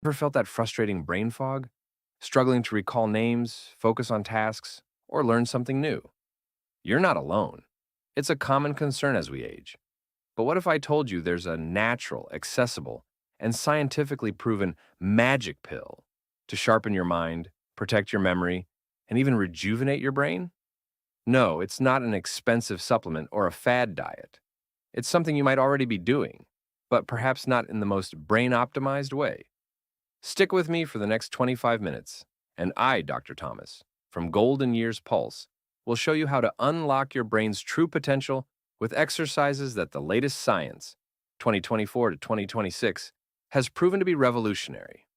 Ever felt that frustrating brain fog? Struggling to recall names, focus on tasks, or learn something new? You're not alone. It's a common concern as we age. But what if I told you there's a natural, accessible, and scientifically proven magic pill to sharpen your mind, protect your memory, and even rejuvenate your brain? No, it's not an expensive supplement or a fad diet. It's something you might already be doing, but perhaps not in the most brain optimized way. Stick with me for the next 25 minutes, and I, Dr. Thomas, from Golden Years Pulse, will show you how to unlock your brain's true potential with exercises that the latest science, 2024 to 2026, has proven to be revolutionary.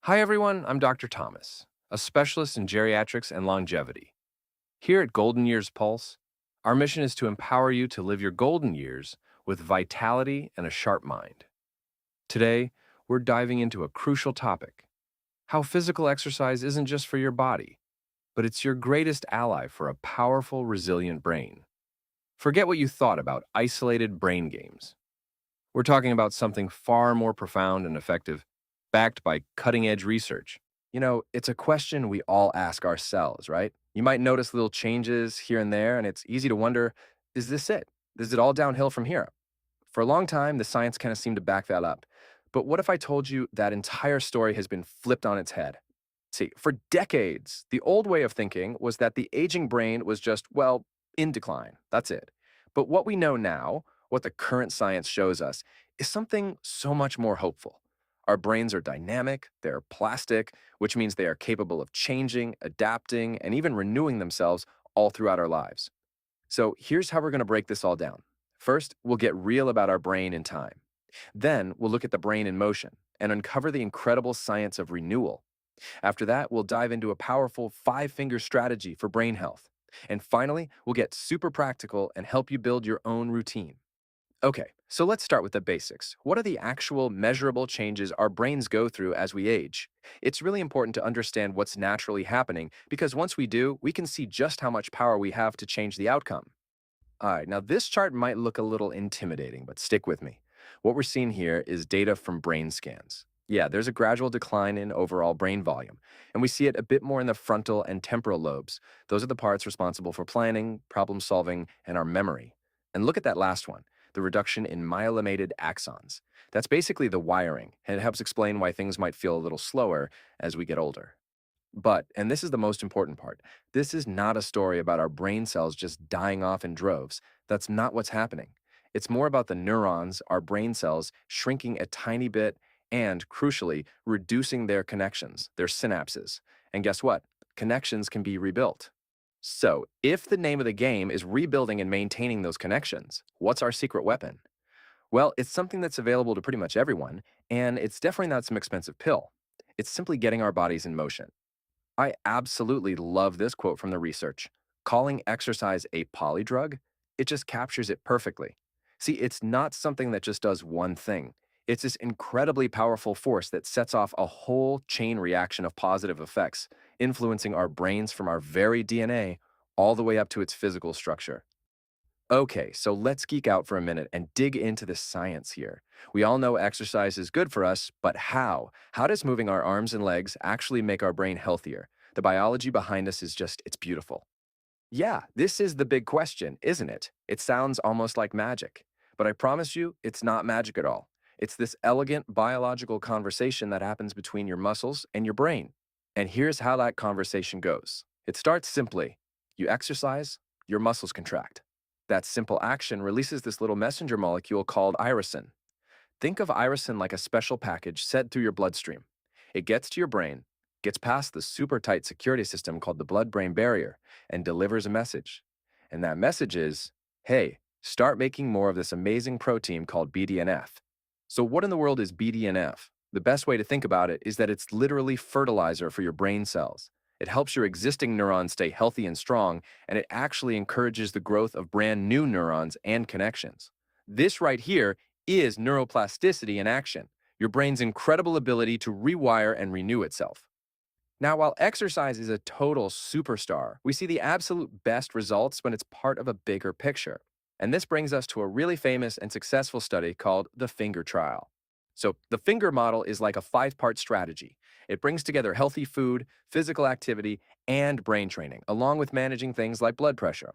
Hi, everyone, I'm Dr. Thomas, a specialist in geriatrics and longevity. Here at Golden Years Pulse, our mission is to empower you to live your golden years with vitality and a sharp mind. Today, we're diving into a crucial topic: how physical exercise isn't just for your body, but it's your greatest ally for a powerful, resilient brain. Forget what you thought about isolated brain games. We're talking about something far more profound and effective, backed by cutting edge research. It's a question we all ask ourselves, right? You might notice little changes here and there, and it's easy to wonder, is this it? Is it all downhill from here? For a long time, the science kind of seemed to back that up. But what if I told you that entire story has been flipped on its head? See, for decades, the old way of thinking was that the aging brain was just, well, in decline. That's it. But what we know now, what the current science shows us, is something so much more hopeful. Our brains are dynamic, they're plastic, which means they are capable of changing, adapting, and even renewing themselves all throughout our lives. So here's how we're going to break this all down. First, we'll get real about our brain in time. Then, we'll look at the brain in motion and uncover the incredible science of renewal. After that, we'll dive into a powerful five-finger strategy for brain health. And finally, we'll get super practical and help you build your own routine. Okay, so let's start with the basics. What are the actual measurable changes our brains go through as we age? It's really important to understand what's naturally happening because once we do, we can see just how much power we have to change the outcome. All right, now this chart might look a little intimidating, but stick with me. What we're seeing here is data from brain scans. Yeah, there's a gradual decline in overall brain volume, and we see it a bit more in the frontal and temporal lobes. Those are the parts responsible for planning, problem solving, and our memory. And look at that last one, the reduction in myelinated axons. That's basically the wiring, and it helps explain why things might feel a little slower as we get older. But, and this is the most important part, this is not a story about our brain cells just dying off in droves. That's not what's happening. It's more about the neurons, our brain cells, shrinking a tiny bit and, crucially, reducing their connections, their synapses. And guess what? Connections can be rebuilt. So, if the name of the game is rebuilding and maintaining those connections, what's our secret weapon? Well, it's something that's available to pretty much everyone, and it's definitely not some expensive pill. It's simply getting our bodies in motion. I absolutely love this quote from the research. Calling exercise a polydrug, it just captures it perfectly. See, it's not something that just does one thing. It's this incredibly powerful force that sets off a whole chain reaction of positive effects, influencing our brains from our very DNA all the way up to its physical structure. Okay, so let's geek out for a minute and dig into the science here. We all know exercise is good for us, but how? How does moving our arms and legs actually make our brain healthier? The biology behind us is just, it's beautiful. Yeah, this is the big question, isn't it? It sounds almost like magic, but I promise you, it's not magic at all. It's this elegant biological conversation that happens between your muscles and your brain. And here's how that conversation goes. It starts simply. You exercise, your muscles contract. That simple action releases this little messenger molecule called irisin. Think of irisin like a special package sent through your bloodstream. It gets to your brain, gets past the super tight security system called the blood brain barrier, and delivers a message. And that message is, hey, start making more of this amazing protein called BDNF. So, what in the world is BDNF? The best way to think about it is that it's literally fertilizer for your brain cells. It helps your existing neurons stay healthy and strong, and it actually encourages the growth of brand new neurons and connections. This right here is neuroplasticity in action, your brain's incredible ability to rewire and renew itself. Now, while exercise is a total superstar, we see the absolute best results when it's part of a bigger picture. And this brings us to a really famous and successful study called the finger trial. So, the finger model is like a five-part strategy. It brings together healthy food, physical activity, and brain training, along with managing things like blood pressure.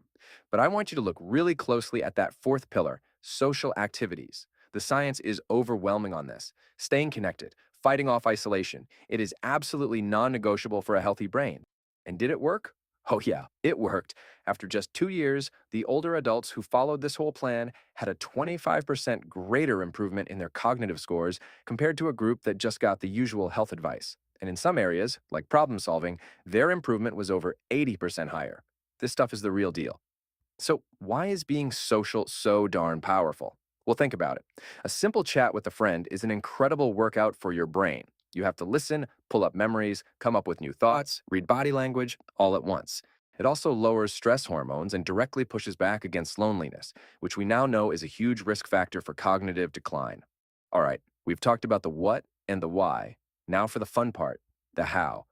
But I want you to look really closely at that fourth pillar, social activities. The science is overwhelming on this. Staying connected, fighting off isolation. It is absolutely non negotiable for a healthy brain. And did it work? Oh, yeah, it worked. After just 2 years, the older adults who followed this whole plan had a 25% greater improvement in their cognitive scores compared to a group that just got the usual health advice. And in some areas, like problem solving, their improvement was over 80% higher. This stuff is the real deal. So, why is being social so darn powerful? Well, think about it. A simple chat with a friend is an incredible workout for your brain. You have to listen, pull up memories, come up with new thoughts, read body language all at once. It also lowers stress hormones and directly pushes back against loneliness, which we now know is a huge risk factor for cognitive decline. All right, we've talked about the what and the why. Now for the fun part, the how.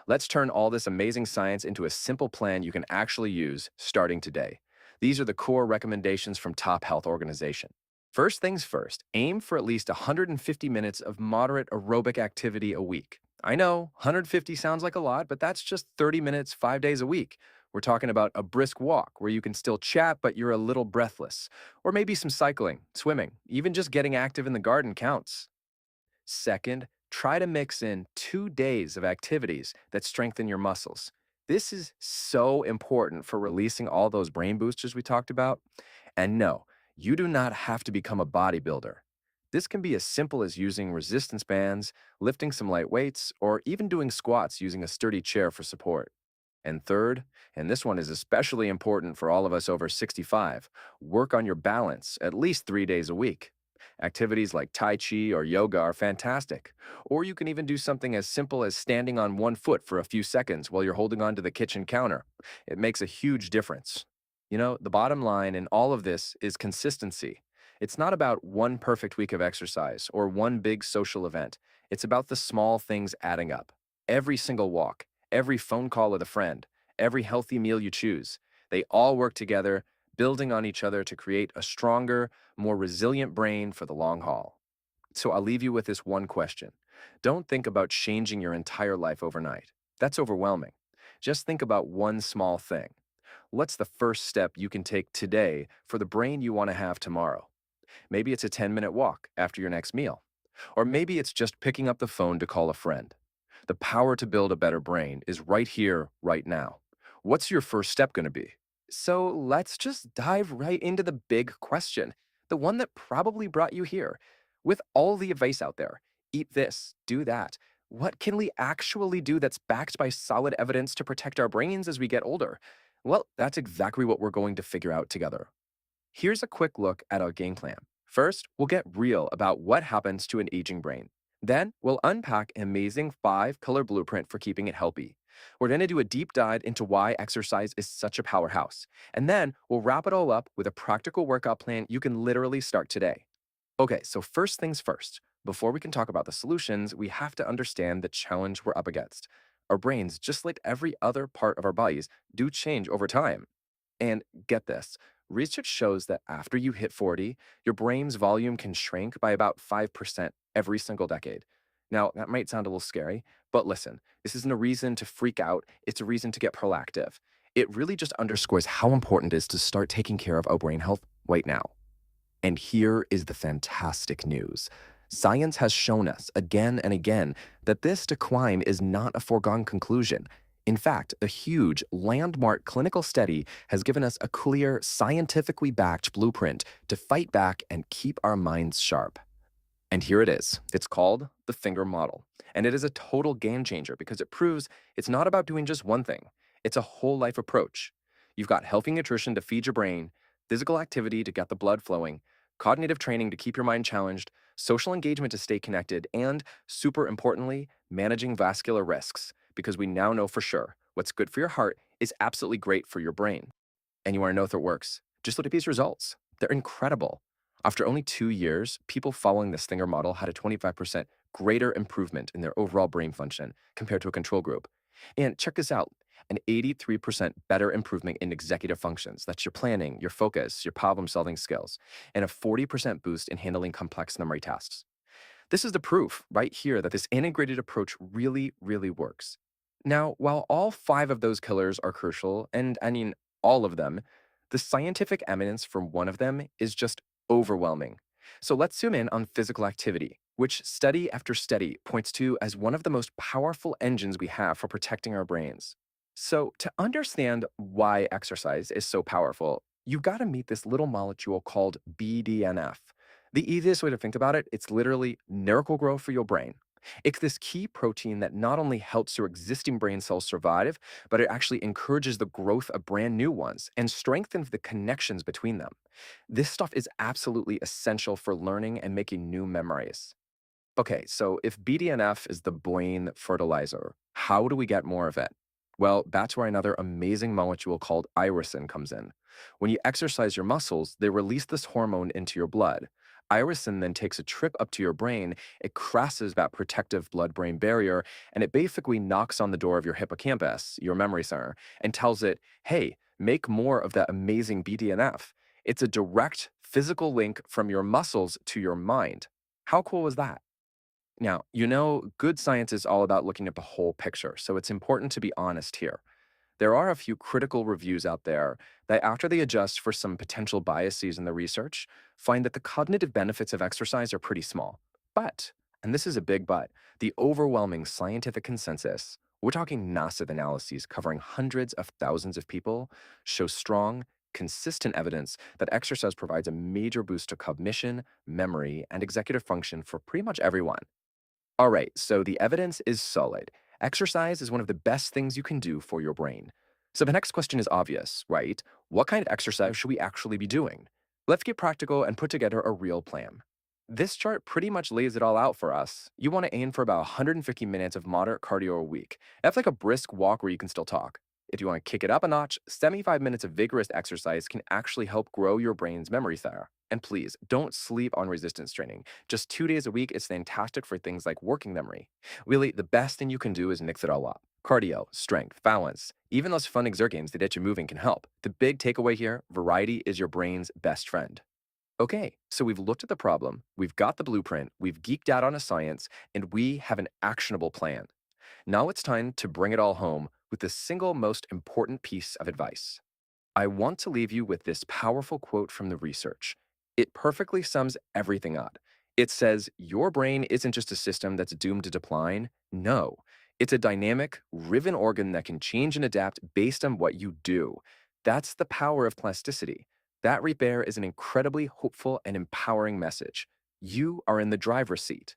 Let's turn all this amazing science into a simple plan you can actually use starting today. These are the core recommendations from top health organization. First things first, aim for at least 150 minutes of moderate aerobic activity a week. I know 150 sounds like a lot, but that's just 30 minutes 5 days a week. We're talking about a brisk walk where you can still chat, but you're a little breathless. Or maybe some cycling, swimming, even just getting active in the garden counts. Second, try to mix in 2 days of activities that strengthen your muscles. This is so important for releasing all those brain boosters we talked about. And no, you do not have to become a bodybuilder. This can be as simple as using resistance bands, lifting some light weights, or even doing squats using a sturdy chair for support. And third, and this one is especially important for all of us over 65, work on your balance at least 3 days a week. Activities like Tai Chi or yoga are fantastic. Or you can even do something as simple as standing on one foot for a few seconds while you're holding onto the kitchen counter. It makes a huge difference. The bottom line in all of this is consistency. It's not about one perfect week of exercise or one big social event. It's about the small things adding up. Every single walk, every phone call with a friend, every healthy meal you choose, they all work together, building on each other to create a stronger, more resilient brain for the long haul. So I'll leave you with this one question. Don't think about changing your entire life overnight. That's overwhelming. Just think about one small thing. What's the first step you can take today for the brain you want to have tomorrow? Maybe it's a 10-minute walk after your next meal. Or maybe it's just picking up the phone to call a friend. The power to build a better brain is right here, right now. What's your first step going to be? So let's just dive right into the big question, the one that probably brought you here. With all the advice out there, eat this, do that. What can we actually do that's backed by solid evidence to protect our brains as we get older? Well, that's exactly what we're going to figure out together. Here's a quick look at our game plan. First, we'll get real about what happens to an aging brain. Then, we'll unpack an amazing 5-color blueprint for keeping it healthy. We're going to do a deep dive into why exercise is such a powerhouse. And then, we'll wrap it all up with a practical workout plan you can literally start today. Okay, so first things first. Before we can talk about the solutions, we have to understand the challenge we're up against. Our brains, just like every other part of our bodies, do change over time. And get this, research shows that after you hit 40, your brain's volume can shrink by about 5% every single decade. Now, that might sound a little scary, but listen, this isn't a reason to freak out, it's a reason to get proactive. It really just underscores how important it is to start taking care of our brain health right now. And here is the fantastic news. Science has shown us again and again that this decline is not a foregone conclusion. In fact, a huge, landmark clinical study has given us a clear, scientifically backed blueprint to fight back and keep our minds sharp. And here it is. It's called the finger model. And it is a total game changer because it proves it's not about doing just one thing. It's a whole life approach. You've got healthy nutrition to feed your brain, physical activity to get the blood flowing, cognitive training to keep your mind challenged, social engagement to stay connected, and, super importantly, managing vascular risks, because we now know for sure what's good for your heart is absolutely great for your brain. And you want to know if it works? Just look at these results. They're incredible. After only 2 years, people following this Stinger model had a 25% greater improvement in their overall brain function compared to a control group. And check this out, an 83% better improvement in executive functions. That's your planning, your focus, your problem-solving skills, and a 40% boost in handling complex memory tasks. This is the proof right here that this integrated approach really, really works. Now, while all five of those killers are crucial, and I mean all of them, the scientific evidence from one of them is just overwhelming. So let's zoom in on physical activity, which study after study points to as one of the most powerful engines we have for protecting our brains. So, to understand why exercise is so powerful, you've got to meet this little molecule called BDNF. The easiest way to think about it, it's literally miracle grow for your brain. It's this key protein that not only helps your existing brain cells survive, but it actually encourages the growth of brand new ones and strengthens the connections between them. This stuff is absolutely essential for learning and making new memories. Okay, so if BDNF is the brain fertilizer, how do we get more of it? Well, that's where another amazing molecule called irisin comes in. When you exercise your muscles, they release this hormone into your blood. Irisin then takes a trip up to your brain, it crosses that protective blood brain barrier, and it basically knocks on the door of your hippocampus, your memory center, and tells it, hey, make more of that amazing BDNF. It's a direct physical link from your muscles to your mind. How cool is that? Now, good science is all about looking at the whole picture, so it's important to be honest here. There are a few critical reviews out there that, after they adjust for some potential biases in the research, find that the cognitive benefits of exercise are pretty small. But, and this is a big but, the overwhelming scientific consensus, we're talking massive analyses covering hundreds of thousands of people, show strong, consistent evidence that exercise provides a major boost to cognition, memory, and executive function for pretty much everyone. All right, so the evidence is solid. Exercise is one of the best things you can do for your brain. So the next question is obvious, right? What kind of exercise should we actually be doing? Let's get practical and put together a real plan. This chart pretty much lays it all out for us. You want to aim for about 150 minutes of moderate cardio a week. That's like a brisk walk where you can still talk. If you want to kick it up a notch, 75 minutes of vigorous exercise can actually help grow your brain's memory center. And please, don't sleep on resistance training. Just 2 days a week is fantastic for things like working memory. Really, the best thing you can do is mix it all up. Cardio, strength, balance, even those fun exert games that get you moving can help. The big takeaway here, variety is your brain's best friend. Okay, so we've looked at the problem, we've got the blueprint, we've geeked out on a science, and we have an actionable plan. Now it's time to bring it all home with the single most important piece of advice. I want to leave you with this powerful quote from the research. It perfectly sums everything up. It says, your brain isn't just a system that's doomed to decline. No, it's a dynamic, riven organ that can change and adapt based on what you do. That's the power of plasticity. That right there is an incredibly hopeful and empowering message. You are in the driver's seat.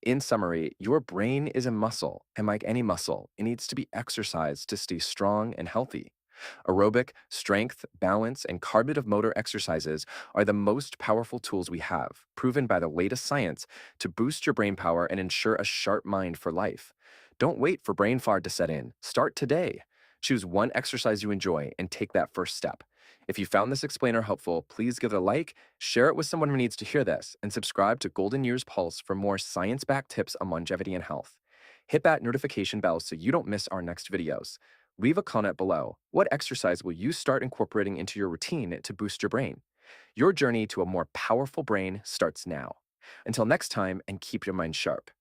In summary, your brain is a muscle, and like any muscle, it needs to be exercised to stay strong and healthy. Aerobic, strength, balance, and cognitive motor exercises are the most powerful tools we have, proven by the latest science to boost your brain power and ensure a sharp mind for life. Don't wait for brain fog to set in. Start today. Choose one exercise you enjoy and take that first step. If you found this explainer helpful, please give it a like, share it with someone who needs to hear this, and subscribe to Golden Years Pulse for more science-backed tips on longevity and health. Hit that notification bell so you don't miss our next videos. Leave a comment below. What exercise will you start incorporating into your routine to boost your brain? Your journey to a more powerful brain starts now. Until next time, and keep your mind sharp.